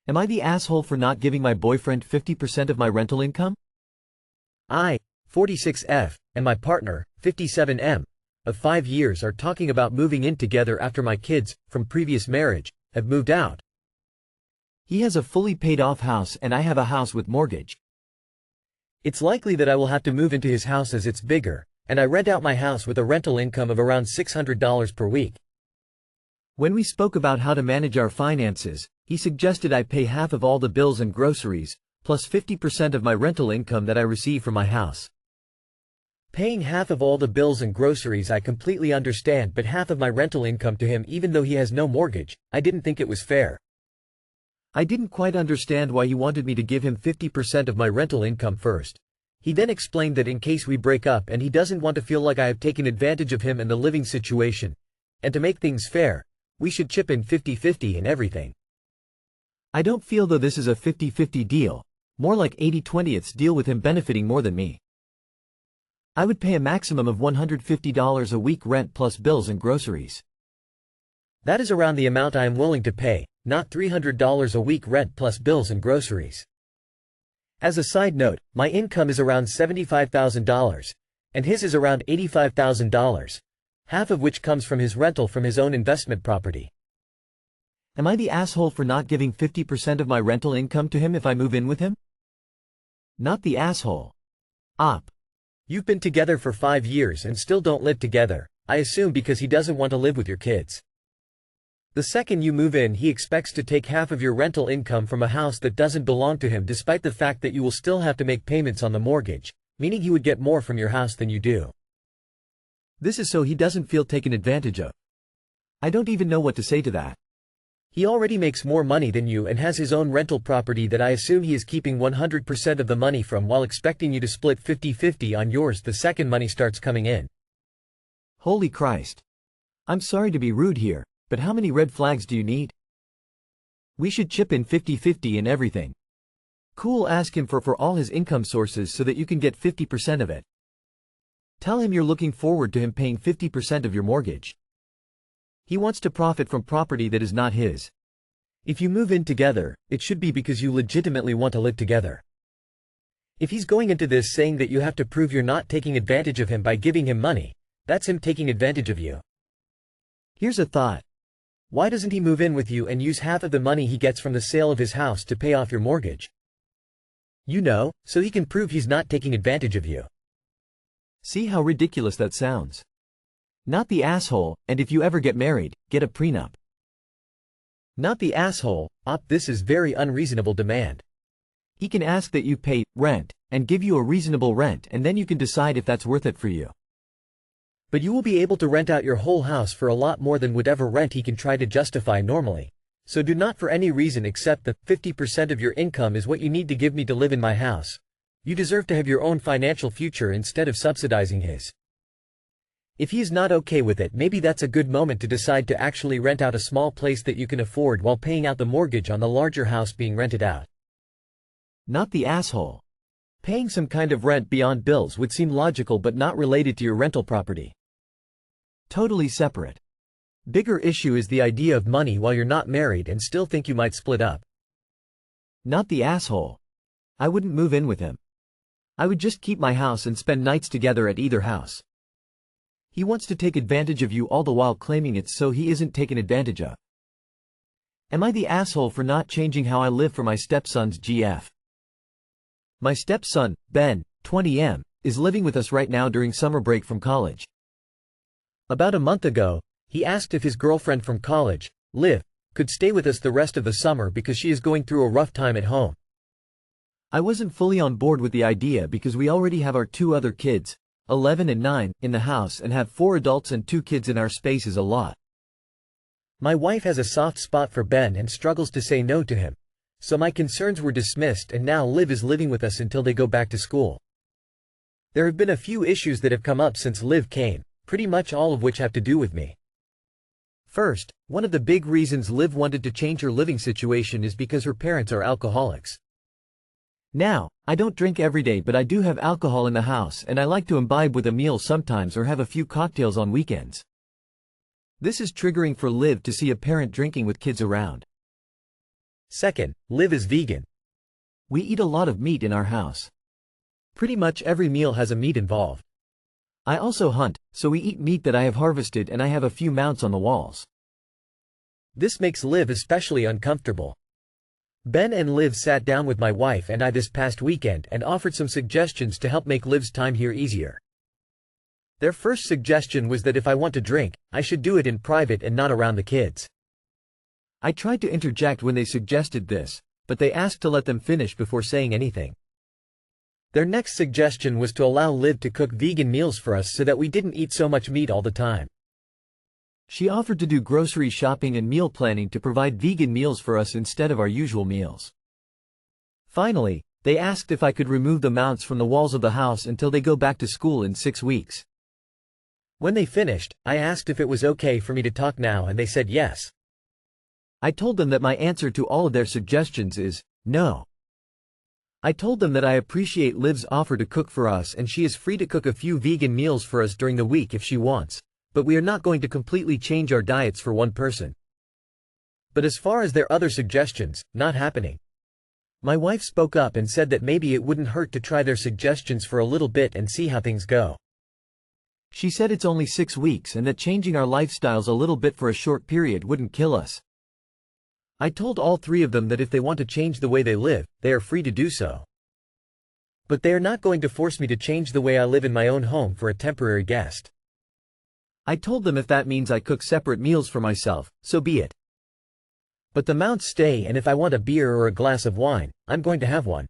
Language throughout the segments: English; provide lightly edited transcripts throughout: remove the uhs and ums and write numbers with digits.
Am I the asshole for not giving my boyfriend 50% of my rental income? I, 46F, and my partner, 57M, of 5 years are talking about moving in together after my kids, from previous marriage, have moved out. He has a fully paid off house and I have a house with mortgage. It's likely that I will have to move into his house as it's bigger, and I rent out my house with a rental income of around $600 per week. When we spoke about how to manage our finances, he suggested I pay half of all the bills and groceries, plus 50% of my rental income that I receive from my house. Paying half of all the bills and groceries I completely understand, but half of my rental income to him even though he has no mortgage, I didn't think it was fair. I didn't quite understand why he wanted me to give him 50% of my rental income first. He then explained that in case we break up and he doesn't want to feel like I have taken advantage of him and the living situation, and to make things fair, we should chip in 50-50 in everything. I don't feel though this is a 50-50 deal, more like 80-20 deal with him benefiting more than me. I would pay a maximum of $150 a week rent plus bills and groceries. That is around the amount I am willing to pay, not $300 a week rent plus bills and groceries. As a side note, my income is around $75,000, and his is around $85,000, half of which comes from his rental from his own investment property. Am I the asshole for not giving 50% of my rental income to him if I move in with him? Not the asshole. Op. You've been together for 5 years and still don't live together, I assume because he doesn't want to live with your kids. The second you move in, he expects to take half of your rental income from a house that doesn't belong to him, despite the fact that you will still have to make payments on the mortgage, meaning he would get more from your house than you do. This is so he doesn't feel taken advantage of. I don't even know what to say to that. He already makes more money than you and has his own rental property that I assume he is keeping 100% of the money from while expecting you to split 50-50 on yours the second money starts coming in. Holy Christ. I'm sorry to be rude here, but how many red flags do you need? We should chip in 50-50 in everything. Cool, ask him for all his income sources so that you can get 50% of it. Tell him you're looking forward to him paying 50% of your mortgage. He wants to profit from property that is not his. If you move in together, it should be because you legitimately want to live together. If he's going into this saying that you have to prove you're not taking advantage of him by giving him money, that's him taking advantage of you. Here's a thought. Why doesn't he move in with you and use half of the money he gets from the sale of his house to pay off your mortgage? You know, so he can prove he's not taking advantage of you. See how ridiculous that sounds? Not the asshole, and if you ever get married, get a prenup. Not the asshole, this is very unreasonable demand. He can ask that you pay rent, and give you a reasonable rent, and then you can decide if that's worth it for you. But you will be able to rent out your whole house for a lot more than whatever rent he can try to justify normally. So do not for any reason accept that 50% of your income is what you need to give me to live in my house. You deserve to have your own financial future instead of subsidizing his. If he is not okay with it, maybe that's a good moment to decide to actually rent out a small place that you can afford while paying out the mortgage on the larger house being rented out. Not the asshole. Paying some kind of rent beyond bills would seem logical but not related to your rental property. Totally separate. Bigger issue is the idea of money while you're not married and still think you might split up. Not the asshole. I wouldn't move in with him. I would just keep my house and spend nights together at either house. He wants to take advantage of you all the while claiming it's so he isn't taken advantage of. Am I the asshole for not changing how I live for my stepson's GF? My stepson, Ben, 20M, is living with us right now during summer break from college. About a month ago, he asked if his girlfriend from college, Liv, could stay with us the rest of the summer because she is going through a rough time at home. I wasn't fully on board with the idea because we already have our 2 other kids, 11 and 9, in the house and have 4 adults and 2 kids in our space is a lot. My wife has a soft spot for Ben and struggles to say no to him, so my concerns were dismissed and now Liv is living with us until they go back to school. There have been a few issues that have come up since Liv came, pretty much all of which have to do with me. First, one of the big reasons Liv wanted to change her living situation is because her parents are alcoholics. Now, I don't drink every day but I do have alcohol in the house and I like to imbibe with a meal sometimes or have a few cocktails on weekends. This is triggering for Liv to see a parent drinking with kids around. Second, Liv is vegan. We eat a lot of meat in our house. Pretty much every meal has a meat involved. I also hunt, so we eat meat that I have harvested and I have a few mounts on the walls. This makes Liv especially uncomfortable. Ben and Liv sat down with my wife and I this past weekend and offered some suggestions to help make Liv's time here easier. Their first suggestion was that if I want to drink, I should do it in private and not around the kids. I tried to interject when they suggested this, but they asked to let them finish before saying anything. Their next suggestion was to allow Liv to cook vegan meals for us so that we didn't eat so much meat all the time. She offered to do grocery shopping and meal planning to provide vegan meals for us instead of our usual meals. Finally, they asked if I could remove the mounts from the walls of the house until they go back to school in 6 weeks. When they finished, I asked if it was okay for me to talk now and they said yes. I told them that my answer to all of their suggestions is, no. I told them that I appreciate Liv's offer to cook for us and she is free to cook a few vegan meals for us during the week if she wants, but we are not going to completely change our diets for one person. But as far as their other suggestions, not happening. My wife spoke up and said that maybe it wouldn't hurt to try their suggestions for a little bit and see how things go. She said it's only 6 weeks and that changing our lifestyles a little bit for a short period wouldn't kill us. I told all 3 of them that if they want to change the way they live, they are free to do so. But they are not going to force me to change the way I live in my own home for a temporary guest. I told them if that means I cook separate meals for myself, so be it. But the mounts stay and if I want a beer or a glass of wine, I'm going to have one.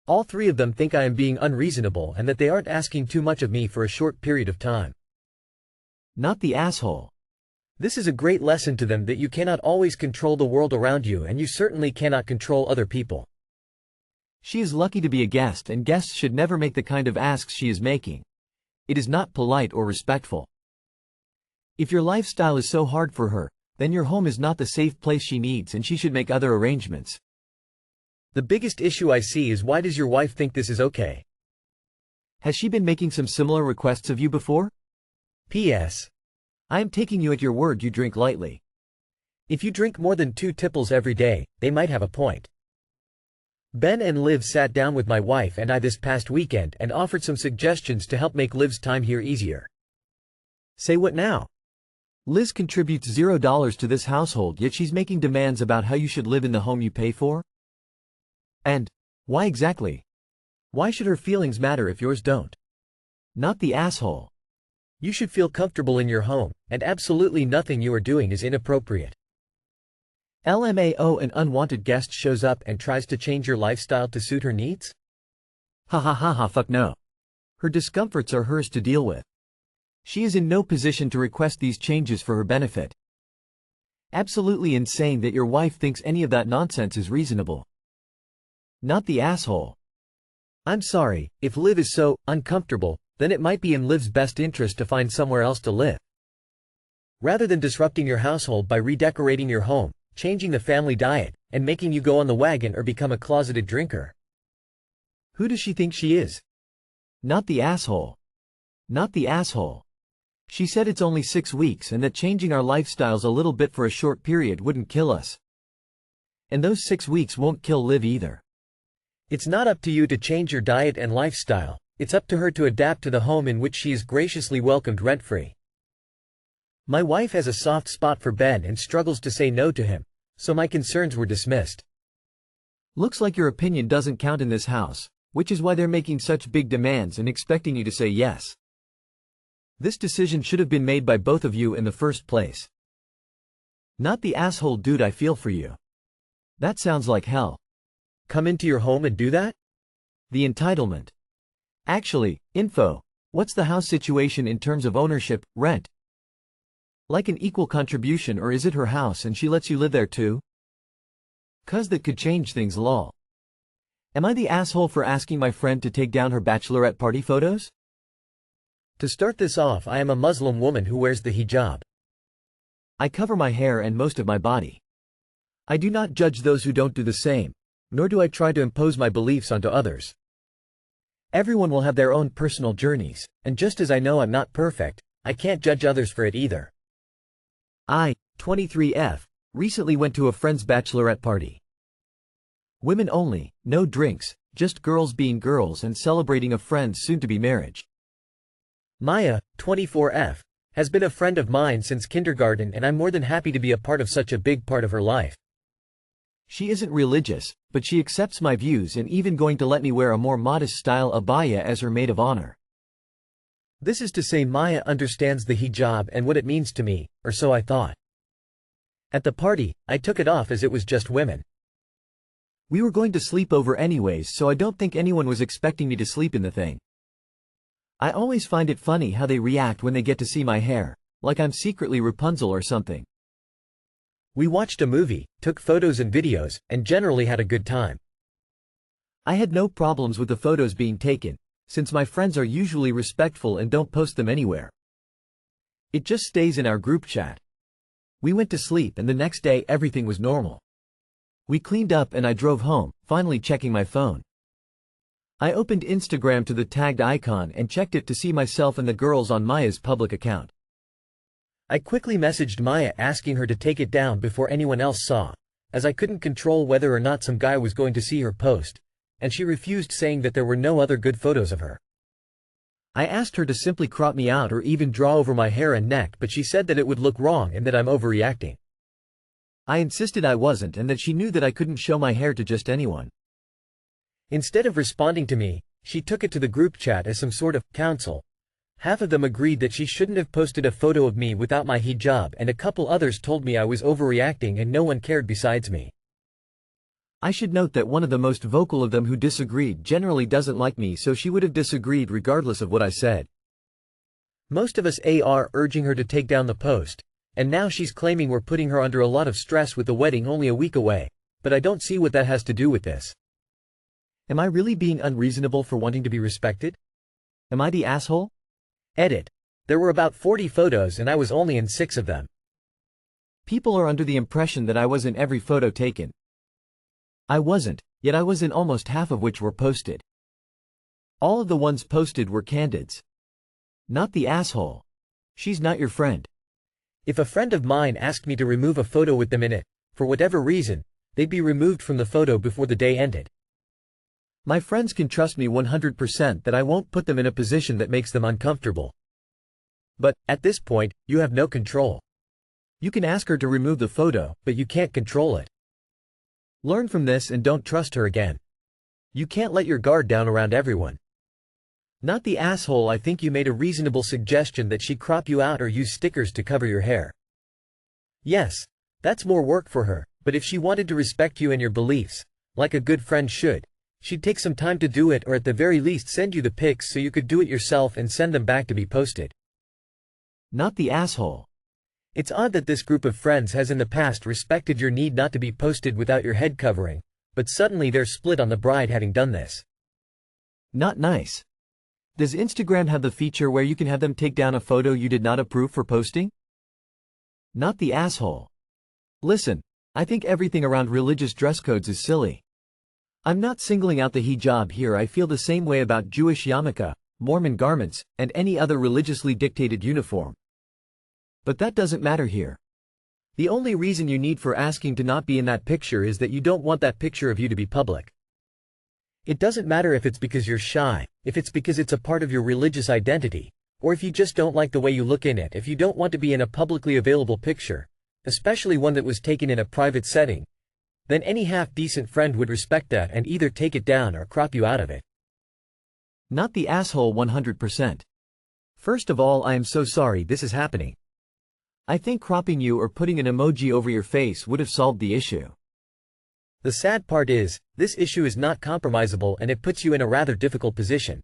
All 3 of them think I am being unreasonable and that they aren't asking too much of me for a short period of time. Not the asshole. This is a great lesson to them that you cannot always control the world around you and you certainly cannot control other people. She is lucky to be a guest and guests should never make the kind of asks she is making. It is not polite or respectful. If your lifestyle is so hard for her, then your home is not the safe place she needs and she should make other arrangements. The biggest issue I see is why does your wife think this is okay? Has she been making some similar requests of you before? P.S. I am taking you at your word you drink lightly. If you drink more than 2 tipples every day, they might have a point. Ben and Liv sat down with my wife and I this past weekend and offered some suggestions to help make Liv's time here easier. Say what now? Liz contributes $0 to this household yet she's making demands about how you should live in the home you pay for? And why exactly? Why should her feelings matter if yours don't? Not the asshole. You should feel comfortable in your home, and absolutely nothing you are doing is inappropriate. LMAO, an unwanted guest shows up and tries to change your lifestyle to suit her needs? Ha ha ha ha, fuck no. Her discomforts are hers to deal with. She is in no position to request these changes for her benefit. Absolutely insane that your wife thinks any of that nonsense is reasonable. Not the asshole. I'm sorry, if Liv is so uncomfortable, then it might be in Liv's best interest to find somewhere else to live. Rather than disrupting your household by redecorating your home, changing the family diet, and making you go on the wagon or become a closeted drinker. Who does she think she is? Not the asshole. Not the asshole. She said it's only 6 weeks and that changing our lifestyles a little bit for a short period wouldn't kill us. And those 6 weeks won't kill Liv either. It's not up to you to change your diet and lifestyle, it's up to her to adapt to the home in which she is graciously welcomed rent-free. My wife has a soft spot for Ben and struggles to say no to him, so my concerns were dismissed. Looks like your opinion doesn't count in this house, which is why they're making such big demands and expecting you to say yes. This decision should have been made by both of you in the first place. Not the asshole dude, I feel for you. That sounds like hell. Come into your home and do that? The entitlement. Actually, info, what's the house situation in terms of ownership, rent? Like an equal contribution or is it her house and she lets you live there too? 'Cause that could change things lol. Am I the asshole for asking my friend to take down her bachelorette party photos? To start this off, I am a Muslim woman who wears the hijab. I cover my hair and most of my body. I do not judge those who don't do the same, nor do I try to impose my beliefs onto others. Everyone will have their own personal journeys, and just as I know I'm not perfect, I can't judge others for it either. I, 23F, Recently went to a friend's bachelorette party. Women only, no drinks, just girls being girls and celebrating a friend's soon-to-be marriage. Maya, 24F, has been a friend of mine since kindergarten and I'm more than happy to be a part of such a big part of her life. She isn't religious, but she accepts my views and even going to let me wear a more modest style abaya as her maid of honor. This is to say Maya understands the hijab and what it means to me, or so I thought. At the party, I took it off as it was just women. We were going to sleep over anyways, so I don't think anyone was expecting me to sleep in the thing. I always find it funny how they react when they get to see my hair, like I'm secretly Rapunzel or something. We watched a movie, took photos and videos, and generally had a good time. I had no problems with the photos being taken, since my friends are usually respectful and don't post them anywhere. It just stays in our group chat. We went to sleep and the next day everything was normal. We cleaned up and I drove home, finally checking my phone. I opened Instagram to the tagged icon and checked it to see myself and the girls on Maya's public account. I quickly messaged Maya asking her to take it down before anyone else saw, as I couldn't control whether or not some guy was going to see her post, and she refused, saying that there were no other good photos of her. I asked her to simply crop me out or even draw over my hair and neck, but she said that it would look wrong and that I'm overreacting. I insisted I wasn't and that she knew that I couldn't show my hair to just anyone. Instead of responding to me, she took it to the group chat as some sort of counsel. Half of them agreed that she shouldn't have posted a photo of me without my hijab, and a couple others told me I was overreacting and no one cared besides me. I should note that one of the most vocal of them who disagreed generally doesn't like me, so she would have disagreed regardless of what I said. Most of us are urging her to take down the post, and now she's claiming we're putting her under a lot of stress with the wedding only a week away, but I don't see what that has to do with this. Am I really being unreasonable for wanting to be respected? Am I the asshole? Edit. There were about 40 photos and I was only in 6 of them. People are under the impression that I was in every photo taken. I wasn't, yet I was in almost half of which were posted. All of the ones posted were candids. Not the asshole. She's not your friend. If a friend of mine asked me to remove a photo with them in it, for whatever reason, they'd be removed from the photo before the day ended. My friends can trust me 100% that I won't put them in a position that makes them uncomfortable. But, at this point, you have no control. You can ask her to remove the photo, but you can't control it. Learn from this and don't trust her again. You can't let your guard down around everyone. Not the asshole. I think you made a reasonable suggestion that she crop you out or use stickers to cover your hair. Yes, that's more work for her, but if she wanted to respect you and your beliefs, like a good friend should, she'd take some time to do it, or at the very least send you the pics so you could do it yourself and send them back to be posted. Not the asshole. It's odd that this group of friends has in the past respected your need not to be posted without your head covering, but suddenly they're split on the bride having done this. Not nice. Does Instagram have the feature where you can have them take down a photo you did not approve for posting? Not the asshole. Listen, I think everything around religious dress codes is silly. I'm not singling out the hijab here. I feel the same way about Jewish yarmulke, Mormon garments, and any other religiously dictated uniform. But that doesn't matter here. The only reason you need for asking to not be in that picture is that you don't want that picture of you to be public. It doesn't matter if it's because you're shy, if it's because it's a part of your religious identity, or if you just don't like the way you look in it. If you don't want to be in a publicly available picture, especially one that was taken in a private setting, then any half-decent friend would respect that and either take it down or crop you out of it. Not the asshole 100%. First of all, I am so sorry this is happening. I think cropping you or putting an emoji over your face would have solved the issue. The sad part is, this issue is not compromisable and it puts you in a rather difficult position.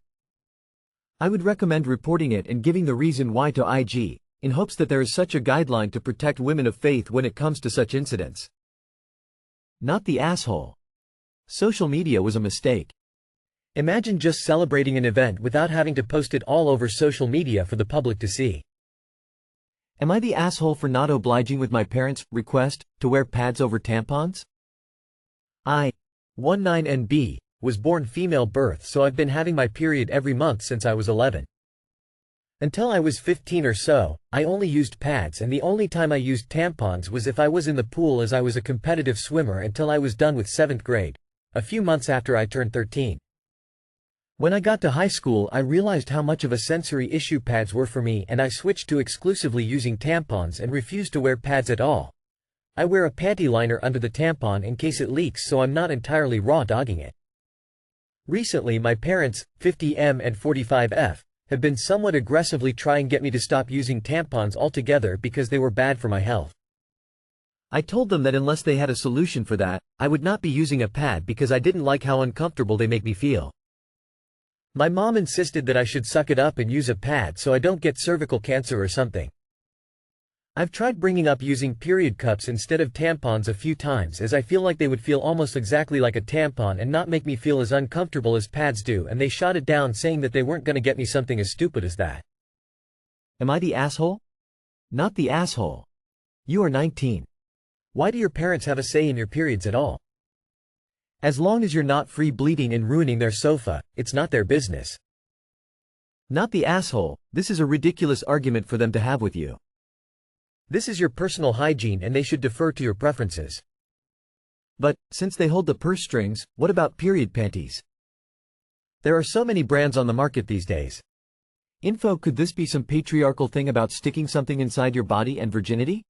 I would recommend reporting it and giving the reason why to IG, in hopes that there is such a guideline to protect women of faith when it comes to such incidents. Not the asshole. Social media was a mistake. Imagine just celebrating an event without having to post it all over social media for the public to see. Am I the asshole for not obliging with my parents' request to wear pads over tampons? I, 19NB, was born female birth, so I've been having my period every month since I was 11. Until I was 15 or so, I only used pads, and the only time I used tampons was if I was in the pool, as I was a competitive swimmer until I was done with 7th grade, a few months after I turned 13. When I got to high school, I realized how much of a sensory issue pads were for me, and I switched to exclusively using tampons and refused to wear pads at all. I wear a panty liner under the tampon in case it leaks, so I'm not entirely raw dogging it. Recently, my parents, 50M and 45F, have been somewhat aggressively trying to get me to stop using tampons altogether because they were bad for my health. I told them that unless they had a solution for that, I would not be using a pad because I didn't like how uncomfortable they make me feel. My mom insisted that I should suck it up and use a pad so I don't get cervical cancer or something. I've tried bringing up using period cups instead of tampons a few times, as I feel like they would feel almost exactly like a tampon and not make me feel as uncomfortable as pads do, and they shot it down saying that they weren't going to get me something as stupid as that. Am I the asshole? Not the asshole. You are 19. Why do your parents have a say in your periods at all? As long as you're not free bleeding and ruining their sofa, it's not their business. Not the asshole. This is a ridiculous argument for them to have with you. This is your personal hygiene and they should defer to your preferences. But, since they hold the purse strings, what about period panties? There are so many brands on the market these days. Could this be some patriarchal thing about sticking something inside your body and virginity?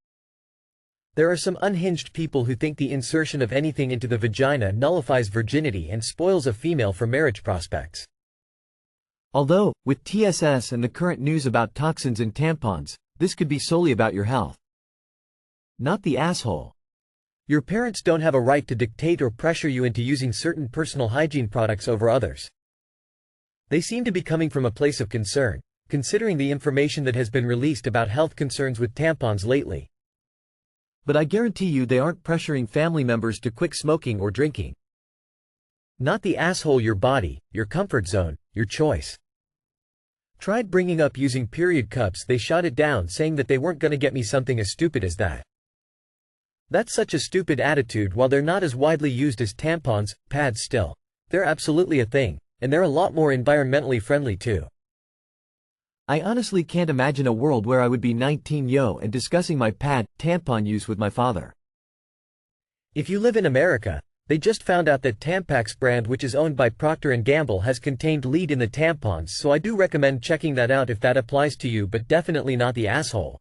There are some unhinged people who think the insertion of anything into the vagina nullifies virginity and spoils a female for marriage prospects. Although, with TSS and the current news about toxins in tampons, this could be solely about your health. Not the asshole. Your parents don't have a right to dictate or pressure you into using certain personal hygiene products over others. They seem to be coming from a place of concern, considering the information that has been released about health concerns with tampons lately. But I guarantee you they aren't pressuring family members to quit smoking or drinking. Not the asshole. Your body, your comfort zone, your choice. Tried bringing up using period cups, they shot it down saying that they weren't gonna get me something as stupid as that. That's such a stupid attitude. While they're not as widely used as tampons, pads still. They're absolutely a thing, and they're a lot more environmentally friendly too. I honestly can't imagine a world where I would be 19 and discussing my tampon use with my father. If you live in America, they just found out that Tampax brand, which is owned by Procter & Gamble, has contained lead in the tampons, so I do recommend checking that out if that applies to you, but definitely not the asshole.